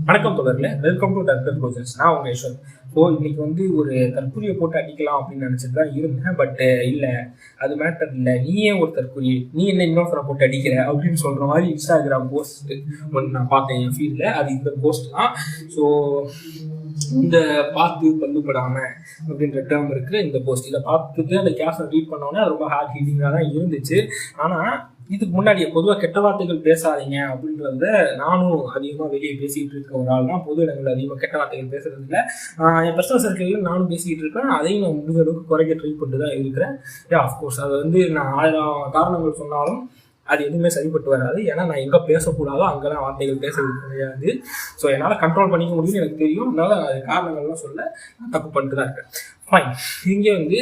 வணக்கம் தொடர்களே, welcome to doctor process. நான் உங்க யஷ்வந்த். ஸோ இன்னைக்கு வந்து ஒரு தற்கொலையை போட்டு அடிக்கலாம் அப்படின்னு நினச்சிட்டு தான் இருந்தேன். பட் இல்லை, அது மேட்டர் இல்லை. நீயே ஒரு தற்கொலை, நீ என்ன இன்னொருத்தரை போட்டு அடிக்கிற அப்படின்னு சொல்கிற மாதிரி இன்ஸ்டாகிராம் போஸ்ட் ஒன்று நான் பார்த்தேன் என் ஃபீல்டில். அது இந்த போஸ்ட் தான். ஸோ இந்த பார்த்து பல்லுப்படாம அப்படின்ற டேர்ம் இருக்கிற இந்த போஸ்ட் இதை பார்த்துட்டு அந்த கேப்ஷன் ரீட் பண்ணோன்னே அது ரொம்ப ஹார்ட் ஹீட்டிங்காக தான் இருந்துச்சு. ஆனால் இதுக்கு முன்னாடி பொதுவாக கெட்ட வார்த்தைகள் பேசாதீங்க அப்படின்றத நானும் அதிகமாக வெளியே பேசிகிட்டு இருக்க ஒரு ஆள் தான். பொது இடங்கள் அதிகமாக கெட்ட வார்த்தைகள் பேசுறது இல்லை. என் பர்சனல் சர்க்கிளில் நானும் பேசிக்கிட்டு இருக்கேன். அதையும் நான் முடிஞ்ச அளவுக்கு குறைக்க ட்ரை பண்ணிட்டு தான் இருக்கிறேன். அஃப்கோர்ஸ் அது வந்து நான் 1000 காரணங்கள் சொன்னாலும் அது எதுவுமே சரிப்பட்டு வராது. ஏன்னா நான் எங்கே பேசக்கூடாதோ அங்கெல்லாம் வார்த்தைகள் பேசுறது கிடையாது. ஸோ என்னால் கண்ட்ரோல் பண்ணிக்க முடியும்னு எனக்கு தெரியும். அதனால அது காரணங்கள்லாம் சொல்ல நான் தப்பு பண்ணிட்டு தான் இருக்கேன். ஃபைன். இங்கே வந்து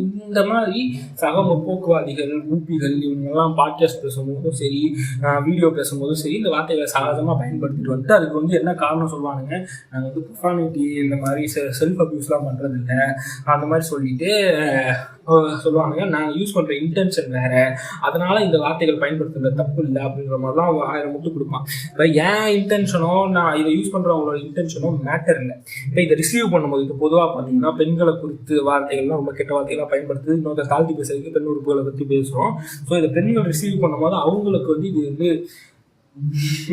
இந்த மாதிரி சக முற்போக்குவாதிகள், ஊப்பிகள் இவங்கெல்லாம் பாட்காஸ்ட் பேசும்போதும் சரி, வீடியோ பேசும்போதும் சரி, இந்த வார்த்தைகளை சகஜமாக பயன்படுத்திட்டு வந்துட்டு அதுக்கு வந்து என்ன காரணம் சொல்லுவானுங்க, நாங்கள் வந்து ப்ரொஃபானிட்டி இந்த மாதிரி செல்ஃப் அப்யூஸ்லாம் பண்ணுறதில்ல அந்த மாதிரி சொல்லிட்டு சொல்லுவானுங்க. நாங்கள் யூஸ் பண்ணுற இன்டென்ஷன் வேறு, அதனால் இந்த வார்த்தைகள் பயன்படுத்துறது தப்பு இல்லை அப்படின்ற மாதிரிலாம் அவங்க 1000 முட்டு கொடுப்பான். இப்போ ஏன் இன்டென்ஷனோ, நான் இதை யூஸ் பண்ணுறவங்களோட இன்டென்ஷனோ மேட்டர் இல்லை. இப்போ இதை ரிசீவ் பண்ணும்போது இப்போ பொதுவாக பார்த்தீங்கன்னா பெண்களை குறித்து வார்த்தைகள்லாம் ரொம்ப கெட்ட வார்த்தைகள்லாம் பயன்படுத்து இன்னொரு தாழ்த்தி பேசுறதுக்கு பெண் உறுப்புகளை பற்றி பேசுகிறோம். ஸோ இதை பெண்கள் ரிசீவ் பண்ணும்போது அவங்களுக்கு வந்து இது வந்து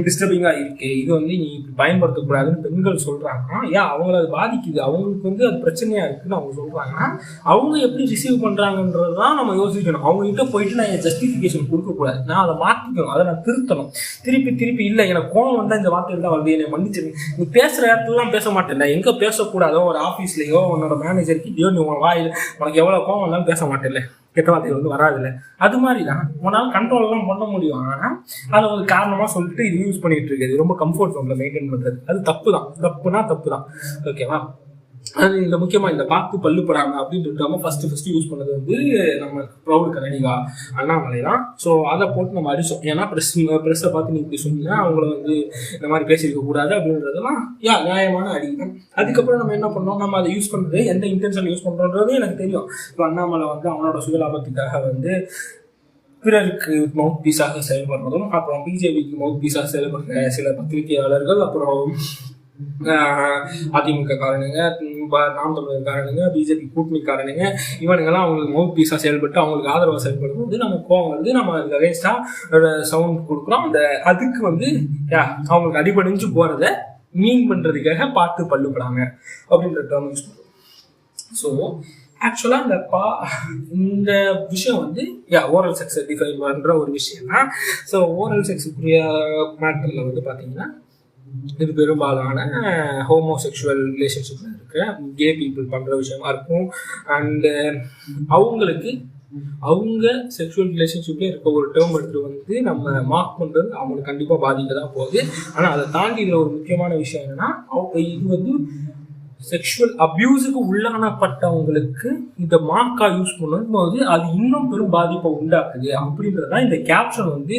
டிஸ்டர்பிங்காக இருக்கு, இது வந்து நீ இப்படி பயன்படுத்தக்கூடாதுன்னு பெண்கள் சொல்கிறாங்கன்னா அவங்கள அது பாதிக்குது, அவங்களுக்கு வந்து அது பிரச்சனையாக இருக்குன்னு அவங்க சொல்கிறாங்கன்னா அவங்க எப்படி ரிசீவ் பண்ணுறாங்கன்றது தான் நம்ம யோசிக்கணும். அவங்ககிட்ட போயிட்டு நான் என் ஜஸ்டிஃபிகேஷன் கொடுக்கக்கூடாது, நான் அதை மாற்றிக்கணும், அதை நான் திருத்தணும். திருப்பி இல்லை எனக்கு கோவம் வந்தால் இந்த வார்த்தைகள் தான் வந்து என்னை மன்னிச்சு, நீ பேசுகிற இடத்துலலாம் பேச மாட்டேன், எங்கே பேசக்கூடாதோ ஒரு ஆஃபீஸ்லேயோ உன்னோட மேனேஜர்கிட்டயோ நீ வாயில் உனக்கு எவ்வளோ கோவம் வந்தாலும் பேச மாட்டேன்ல, கெட்ட வார்த்தைகள் வந்து வராதுல்ல. அது மாதிரி தான் உன்னால் கண்ட்ரோல்லாம் பண்ண முடியும். ஆனால் அதை ஒரு காரணமாக சொல்லிட்டு இது யூஸ் பண்ணிட்டு இருக்குது, ரொம்ப கம்ஃபர்ட் ஜோனில் மெயின்டைன் பண்ணுறது. அது தப்பு தான், தப்பு தான். ஓகேவா? அது இந்த முக்கியமாக இந்த பார்த்து பல்லுப்படாம அப்படின்ட்டு நம்ம ஃபஸ்ட்டு யூஸ் பண்ணது வந்து நம்ம ப்ரௌட் கரணிகா அண்ணாமலை தான். ஸோ அதை போட்டு நம்ம அடிச்சோம். ஏன்னா ப்ரெஸ்ஸை பார்த்து நீ இப்படி சொன்னா அவங்கள வந்து இந்த மாதிரி பேசியிருக்க கூடாது அப்படின்றதெல்லாம் நியாயமான அடிதான். அதுக்கப்புறம் நம்ம என்ன பண்ணோம், நம்ம அதை யூஸ் பண்ணுறது எந்த இன்டென்ஷன் யூஸ் பண்ணுறோன்றது எனக்கு தெரியும். இப்போ அண்ணாமலை வந்து அவனோட சுயலாபத்துக்காக வந்து பிறருக்கு மவுத் பீஸாக செயல்படுறதும், அப்புறம் பிஜேபிக்கு மவுத் பீஸாக செயல்படுற சில பத்திரிகையாளர்கள், அப்புறம் அதிமுக காரனுங்க, நாம் தமிழர் காரனுங்க, பிஜேபி கூட்டணி காரனுங்க, இவனுங்கெல்லாம் அவங்களுக்கு மவுத் பீஸா செயல்பட்டு அவங்களுக்கு ஆதரவாக செயல்படும் போது நம்ம கோவம் வந்து நம்ம அதுக்கு அகேன்ஸ்டா சவுண்ட் கொடுக்குறோம். அதுக்கு வந்து அவங்களுக்கு அடிபடிஞ்சு போறத மீன் பண்றதுக்காக பார்த்து பல்லுப்படாங்க அப்படின்ற டேர்ம் யூஸ் பண்ணுறோம். ஸோ ஆக்சுவலாக இந்த விஷயம் வந்து ஓரல் செக்ஸை டிஃபைன் பண்ணுற ஒரு விஷயம் தான். ஸோ ஓரல் செக்ஸுக்குரிய மேட்டரில் வந்து பார்த்தீங்கன்னா இது பெரும்பாலான ஹோமோசெக்சுவல் ரிலேஷன்ஷிப்பில் இருக்கிற கே பீப்புள் பண்ணுற விஷயமா இருக்கும். அண்டு அவங்க செக்ஷுவல் ரிலேஷன்ஷிப்லேயே இருக்க ஒரு டேர்ம் எடுத்துகிட்டு வந்து நம்ம மார்க் பண்ணுறது அவங்களுக்கு கண்டிப்பாக பாதிக்க தான் போகுது. ஆனால் அதை தாண்டி இதில் ஒரு முக்கியமான விஷயம் என்னென்னா, இது வந்து செக்ஷுவல் அப்யூஸுக்கு உள்ளானப்பட்டவங்களுக்கு இந்த மார்க்காக யூஸ் பண்ணும்போது அது இன்னும் பெரும் பாதிப்பை உண்டாக்குது அப்படின்றதான் இந்த கேப்ஷன் வந்து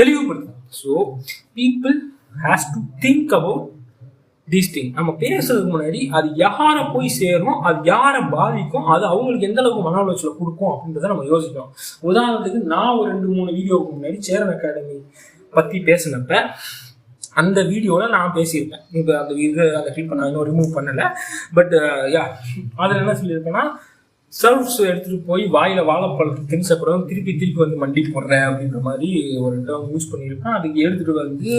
தெளிவுபடுத்தும். So people has to think about these thing. நம்ம பேசுறதுக்கு முன்னாடி அது யாரை போய் சேரும், அது யாரை பாதிக்கும், அது அவங்களுக்கு எந்த அளவுக்கு மன உளைச்சலை கொடுக்கும் அப்படின்றத நம்ம யோசிக்கணும். உதாரணத்துக்கு நான் ஒரு 2-3 வீடியோவுக்கு முன்னாடி சேரன் அகாடமி பற்றி பேசினப்ப அந்த வீடியோவில் நான் பேசியிருப்பேன். இப்போ அந்த கிளிப்பை நான் இன்னும் ரிமூவ் பண்ணலை. பட் அதில் என்ன சொல்லியிருக்கேன்னா, சர்வ்ஸ் எடுத்துகிட்டு போய் வாயில் வாழைப்பழத்தை திணிச்சப்பறம் திருப்பி வந்து மண்டி போடுறேன் அப்படின்ற மாதிரி ஒரு டேர்ம் யூஸ் பண்ணியிருக்கேன். அதுக்கு எடுத்துகிட்டு வந்து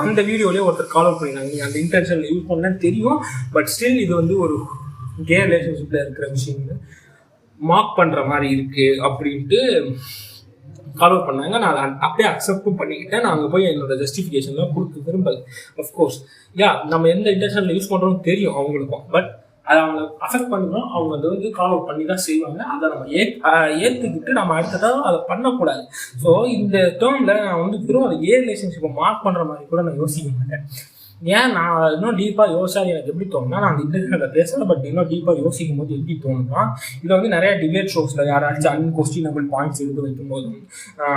அந்த வீடியோலேயே ஒருத்தர் கால் அவுட் பண்ணியிருந்தாங்க, நீங்கள் அந்த இன்டென்ஷனில் யூஸ் பண்ணலன்னு தெரியும், பட் ஸ்டில் இது வந்து ஒரு கே ரிலேஷன்ஷிப்பில் இருக்கிற விஷயம் மார்க் பண்ணுற மாதிரி இருக்குது அப்படின்ட்டு கால் அவுட் பண்ணாங்க. நான் அதை அப்படியே அக்செப்டும் பண்ணிக்கிட்டேன். நான் அங்கே போய் என்னோட ஜஸ்டிஃபிகேஷன்லாம் கொடுக்க விரும்பல. அஃப்கோர்ஸ் நம்ம எந்த இன்டென்ஷனில் யூஸ் பண்ணுறோம்னு தெரியும் அவங்களுக்கும், பட் அதை அவங்களை அஃபெக்ட் பண்ணணும். அவங்க அதை வந்து கால் அவுட் பண்ணி தான் செய்வாங்க. அதை நம்ம ஏற்றுக்கிட்டு நம்ம அடுத்ததாக அதை பண்ணக்கூடாது. ஸோ இந்த டேர்மில் நான் வந்து வெறும் அதை ரிலேஷன்ஷிப்பை மார்க் பண்ணுற மாதிரி கூட நான் யோசிக்க மாட்டேன். ஏன் நான் இன்னும் டீப்பாக யோசிச்சா எனக்கு எப்படி தோணுன்னா, நான் அந்த இன்டர்நெட்டில் பேசலை, பட் இன்னும் டீப்பாக யோசிக்கும் போது எப்படி தோணுன்னா, இதில் வந்து நிறைய டிபேட் ஷோஸில் யாராச்சும் அன்கொஸ்டினபிள் பாயிண்ட்ஸ் எடுத்து வைக்கும் போதும்,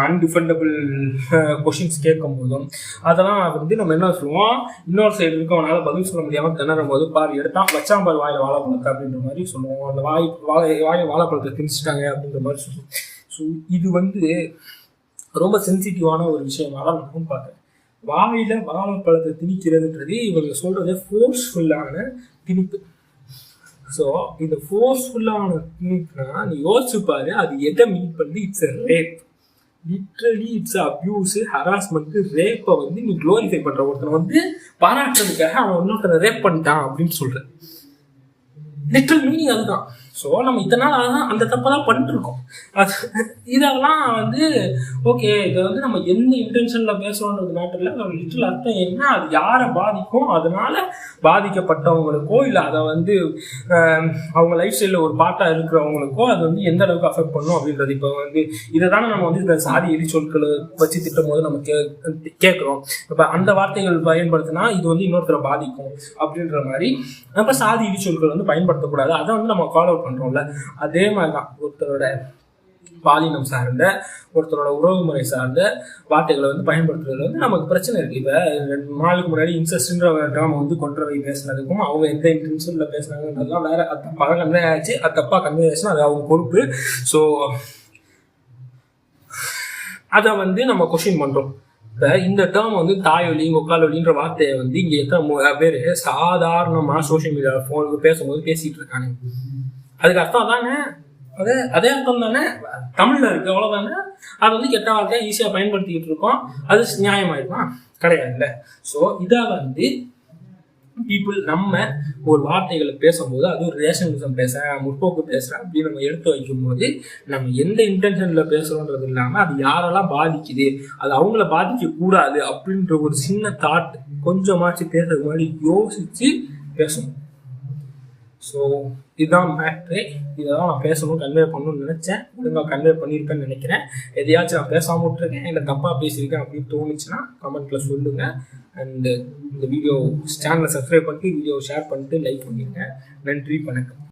அன்டிஃபெண்டபிள் கொஷின்ஸ் கேட்கும் போதும், அதெல்லாம் வந்து நம்ம என்ன சொல்லுவோம், இன்னொரு சைடு இருக்கவனால பதில் சொல்ல முடியாமல் திணறும் போது பாரு எடுத்தான் வச்சாம் பாரு வாயில் வாழைப்பழத்தை அப்படின்ற மாதிரி சொல்லுவோம். அந்த வாயில் வாழைப்பழத்தை திணிச்சிட்டாங்க அப்படின்ற மாதிரி சொல்லுவோம். ஸோ இது வந்து ரொம்ப சென்சிட்டிவான ஒரு விஷயமாக தான் நான் பார்க்குறேன். வாயில வாழைப்பழத்தை திணிக்கிறதுன்றது இவங்க சொல்றது ஃபோர்ஸ்ஃபுல்லான திணிப்பு. ஸோ இந்த ஃபோர்ஸ்ஃபுல்லான திணிப்புனா நீ யோசிச்சு பாரு, அது எதை மீட் பண்ணி it's a rape. Literally it's abuse, harassment, ரேப்பை வந்து நீ க்ளோரிஃபை பண்ற. ஒருத்தனை வந்து பாராட்டுறதுக்காக அவன் இன்னொருத்தனை ரேப் பண்ணிட்டான் அப்படின்னு சொல்ற. லிட்ரல் மீனிங் அதுதான். ஸோ நம்ம இத்தனை நாள் அந்த தப்பெல்லாம் பண்ணிட்டு இருக்கோம். இதெல்லாம் வந்து ஓகே, இதை வந்து நம்ம என்ன இன்டென்ஷனில் பேசுகிறோன்றது மேட்டரில் நம்ம லிட்ரல் அர்த்தம் என்ன, அது யாரை பாதிக்கும், அதனால பாதிக்கப்பட்டவங்களுக்கோ இல்லை அதை வந்து அவங்க லைஃப் ஸ்டைலில் ஒரு பார்ட்டாக இருக்கிறவங்களுக்கோ அது வந்து எந்த அளவுக்கு அஃபெக்ட் பண்ணும் அப்படின்றது. இப்போ வந்து இதை தானே நம்ம வந்து இந்த சாதி எரி சொற்களை வச்சு திட்டும் போது நம்ம கேட்குறோம். இப்போ அந்த வார்த்தைகள் பயன்படுத்தினா இது வந்து இன்னொருத்தரை பாதிக்கும் அப்படின்ற மாதிரி நம்ம சாதி எரி சொற்கள் வந்து பயன்படுத்தக்கூடாது. அதை வந்து நம்ம கால் அவுட் பண்றோம்ல. அதே மாதிரிதான் ஒருத்தரோட பாலினம் சார்ந்த, ஒருத்தரோட உறவு முறை சார்ந்த வார்த்தைகளை வந்து பயன்படுத்துறதுல வந்து நமக்கு பிரச்சனை இருக்கு. இப்ப 2 நாளுக்கு முன்னாடி இன்செஸ்ட்ன்ற ட்ராமா வந்து கொன்றவை பேசுனதுக்கும் அவங்க எந்த இன்டென்ஷன்ல பேசுனாங்கன்றதுலாம் வேற. அது தப்பாக கன்வே ஆச்சு, அது தப்பா கன்வே ஆச்சுன்னா அது அவங்க பொறுப்பு. ஸோ அதை வந்து நம்ம கொஸ்டின் பண்றோம். இப்போ இந்த டேர்ம் வந்து தாயொலி ஒக்காலொலின்ற வார்த்தையை வந்து இங்கே எத்தனை பேர் சாதாரணமாக சோஷியல் மீடியா ஃபோனுக்கு பேசும்போது பேசிட்டு இருக்காங்க. அதுக்கு அர்த்தம் தானே, அதே அர்த்தம் தானே தமிழ்ல இருக்கு, அவ்வளவுதானே. அதை வந்து கெட்ட வார்த்தையை ஈஸியா பயன்படுத்திக்கிட்டு இருக்கோம். அது நியாயமாயிருமா? கிடையாதுல்ல. ஸோ இதை வந்து பீப்புள் நம்ம ஒரு வார்த்தைகளை பேசும்போது அது ஒரு ரேஷனலிசம் பேசுறேன், முற்போக்கு பேசுறேன் அப்படின்னு நம்ம எடுத்து வைக்கும் போது நம்ம எந்த இன்டென்ஷன்ல பேசுறோன்றது இல்லாம அது யாரெல்லாம் பாதிக்குது, அது அவங்கள பாதிக்க கூடாது அப்படின்ற ஒரு சின்ன தாட் கொஞ்சமாச்சு பேசுறதுக்கு முன்னாடி யோசிச்சு பேசணும். ஸோ இதுதான் மேட்ரு. இதெல்லாம் நான் பேசணும், கன்வே பண்ணணும்னு நினைச்சேன். ஒழுங்காக கன்வே பண்ணியிருப்பேன்னு நினைக்கிறேன். எதையாச்சும் நான் பேசாம விட்டுருக்கேன் இல்லை தப்பாக பேசியிருக்கேன் அப்படின்னு தோணுச்சுன்னா கமெண்ட்ல சொல்லுங்க. அண்ட் இந்த வீடியோ சேனலை சப்ஸ்கிரைப் பண்ணிட்டு வீடியோ ஷேர் பண்ணிட்டு லைக் பண்ணிடுங்க. நன்றி, வணக்கம்.